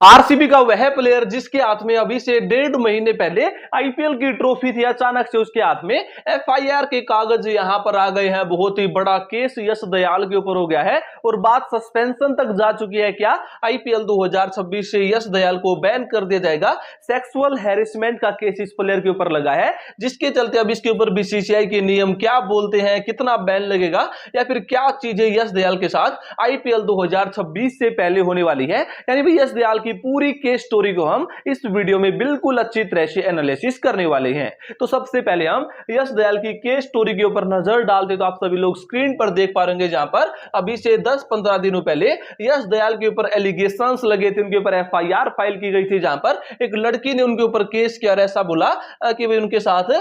RCB का वह player जिसके हाथ में अभी से 1.5 महीने पहले आईपीएल की ट्रॉफी थी, अचानक से उसके हाथ में एफआईआर के कागज यहां पर आ गए हैं। बहुत ही बड़ा केस यश दयाल के ऊपर हो गया है और बात सस्पेंशन तक जा चुकी है। क्या आईपीएल 2026 से यश दयाल को बैन कर दिया जाएगा? सेक्सुअल हैरेसमेंट का केस इस प्लेयर के ऊपर लगा है, जिसके चलते अब इसके ऊपर बीसीसीआई के नियम क्या बोलते हैं, कितना बैन लगेगा या फिर क्या चीजें यश दयाल के साथ आईपीएल 2026 से पहले होने वाली है। यानी भाई यश दयाल की पूरी केस स्टोरी को हम इस वीडियो में बिल्कुल अच्छी तरह से एनालिसिस करने वाले हैं। तो सबसे पहले हम यश दयाल की केस स्टोरी के ऊपर नजर डालते तो आप सभी लोग स्क्रीन पर देख पा रहे हैं, जहां पर अभी से 10-15 दिनों पहले यश दयाल के ऊपर एलिगेशंस लगे थे, उनके ऊपर एफआईआर फाइल की गई थी, जहां पर एक लड़की ने उनके ऊपर केस किया और ऐसा बोला कि भाई उनके साथ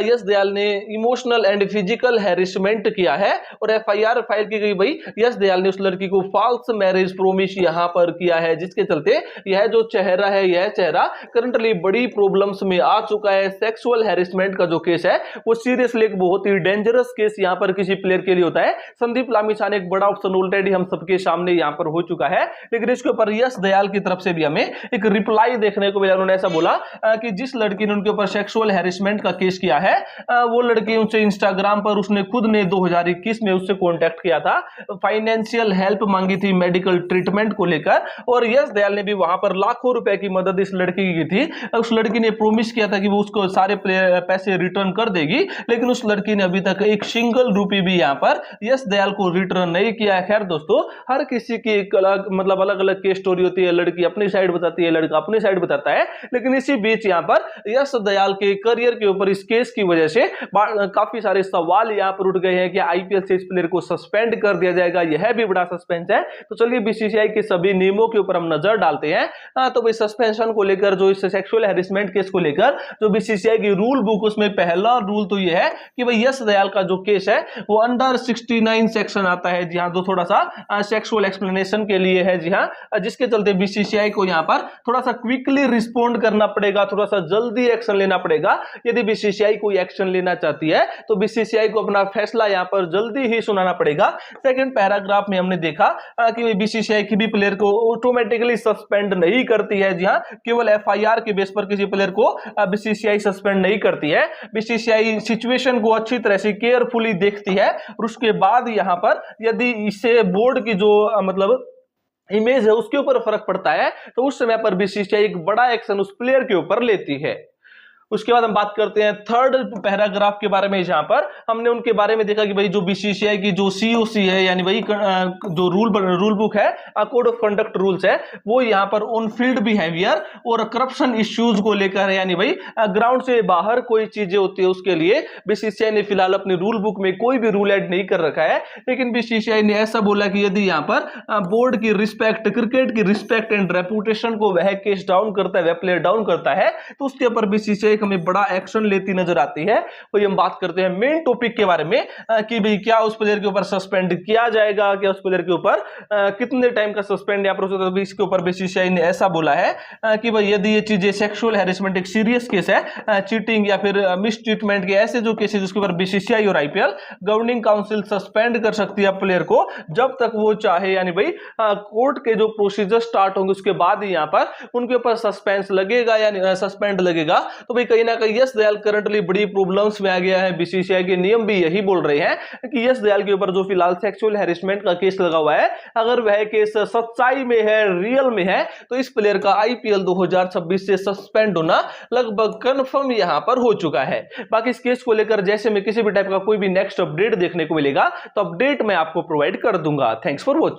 यश दयाल ने इमोशनल एंड फिजिकल हैरेसमेंट किया है और एफआईआर फाइल की गई। भाई यश दयाल ने उस लड़की को फॉल्स मैरिज प्रोमिस यहां पर किया है, जिसके चलते यह जो चेहरा है, यह चेहरा करंटली बड़ी प्रॉब्लम्स में आ चुका है। सेक्सुअल हैरेसमेंट का जो केस है वो सीरियसली एक बहुत ही डेंजरस केस यहां पर किसी प्लेयर के लिए होता है। संदीप लामिछाने एक बड़ा ऑप्शन ऑलरेडी हम सबके सामने यहां पर हो चुका है, लेकिन इसके ऊपर यश दयाल की तरफ से भी हमें एक रिप्लाई देखने को मिला। उन्होंने ऐसा बोला कि जिस लड़की ने उनके ऊपर सेक्सुअल हैरेसमेंट का केस किया है, वो लड़की उनसे इंस्टाग्राम पर उसने खुद ने 2021 में उससे कॉन्टेक्ट किया था, फाइनेंशियल हेल्प मांगी थी मेडिकल ट्रीटमेंट को लेकर, और यश दयाल ने भी वहां पर लाखों रुपए की मदद इस लड़की की थी। उस लड़की ने प्रॉमिस किया था कि वो उसको सारे पैसे रिटर्न कर देगी, लेकिन उस लड़की ने अभी तक एक सिंगल रुपी भी यहां पर यश दयाल को रिटर्न नहीं किया है। खैर दोस्तों, हर किसी की एक अलग अलग अलग केस स्टोरी होती है। लड़की अपनी साइड बताती है, लड़का अपनी साइड बताता है, लेकिन इसी बीच यहां पर यश दयाल के करियर के ऊपर इस केस की वजह से काफी सारे सवाल यहां पर उठ गए हैं कि आईपीएल से इस प्लेयर को सस्पेंड कर दिया जाएगा। यह भी बड़ा सस्पेंस है। तो चलिए बीसीसीआई के सभी नियमों के ऊपर हम नजर डालते हैं। तो भाई सस्पेंशन को लेकर, जो इस सेक्सुअल हैरेसमेंट केस को लेकर जो बीसीसीआई की रूल बुक, उसमें पहला रूल तो यह है कि भाई यश दयाल का जो केस है वो अंडर 69 सेक्शन आता है, जी हां, जो थोड़ा सा सेक्सुअल एक्सप्लेनेशन के लिए है, जी हां, जिसके चलते बीसीसीआई को यहां पर थोड़ा सा क्विकली रिस्पोंड करना पड़ेगा, थोड़ा सा जल्दी एक्शन लेना पड़ेगा। यदि बीसीसीआई कोई एक्शन लेना चाहती है तो बीसीसीआई को अपना फैसला यहां पर जल्दी ही सुनाना पड़ेगा। सेकंड पैराग्राफ में हमने देखा कि बीसीसीआई की भी प्लेयर को ऑटोमेटिकली सस्पेंड नहीं करती है, जी हां, केवल एफआईआर के बेस पर किसी प्लेयर को बीसीसीआई सस्पेंड नहीं करती है। बीसीसीआई सिचुएशन को अच्छी तरह से केयरफुली देखती है और उसके बाद यहां पर यदि इससे बोर्ड की जो इमेज है उसके ऊपर फर्क पड़ता है, तो उस समय पर बीसीसीआई एक बड़ा एक्शन उस प्लेयर के ऊपर लेती है। उसके बाद हम बात करते हैं थर्ड पैराग्राफ के बारे में, जहां पर हमने उनके बारे में देखा कि भाई जो बीसीसीआई की जो सीओसी है, यानी भाई जो रूल बुक है, कोड ऑफ कंडक्ट रूल्स है, वो यहां पर ऑन फील्ड बिहेवियर और करप्शन इश्यूज को लेकर है। यानी भाई ग्राउंड से बाहर कोई चीजें होती है उसके लिए बीसीसीआई ने फिलहाल अपनी रूल बुक में कोई भी रूल ऐड नहीं कर रखा है, लेकिन बीसीसीआई ने ऐसा बोला कि यदि यहां पर बोर्ड की रिस्पेक्ट, क्रिकेट की रिस्पेक्ट एंड रेपुटेशन को वह केस डाउन करता है, वह प्लेयर डाउन करता है, तो उसके ऊपर बीसीसीआई हमें बड़ा एक्शन लेती नजर आती है। तो हम बात करते हैं मेन टॉपिक के बारे में कि भाई क्या उस प्लेयर के ऊपर सस्पेंड किया जाएगा, क्या उस प्लेयर के ऊपर कितने टाइम का सस्पेंड या प्रोसेस। इसके ऊपर बीसीसीआई ने ऐसा बोला है कि भाई यदि ये चीजें सेक्सुअल हैरेसमेंट एक सीरियस केस है, चीटिंग या फिर मिसट्रीटमेंट के ऐसे जो केसेस, उसके ऊपर बीसीसीआई और आईपीएल गवर्निंग काउंसिल सस्पेंड कर सकती है प्लेयर को जब तक वो चाहे। यानी भाई कोर्ट के जो प्रोसीजर स्टार्ट होंगे उसके बाद ही यहां पर उनके ऊपर सस्पेंस लगेगा, यानी सस्पेंड लगेगा। तो भाई कहीं ना कहीं यश दयाल करंटली बड़ी प्रॉब्लम्स में आ गया है। बीसीसीआई के नियम भी यही बोल रहे हैं कि यश दयाल के ऊपर जो फिलहाल सेक्सुअल हैरेसमेंट का केस लगा हुआ है, अगर वह केस सच्चाई में है, रियल में है, तो इस प्लेयर का आईपीएल 2026 से सस्पेंड होना लगभग कंफर्म यहां पर हो चुका है। बाकी इस केस को लेकर जैसे में किसी भी टाइप का कोई भी नेक्स्ट अपडेट देखने को मिलेगा तो अपडेट मैं आपको प्रोवाइड कर दूंगा। Thanks for watching.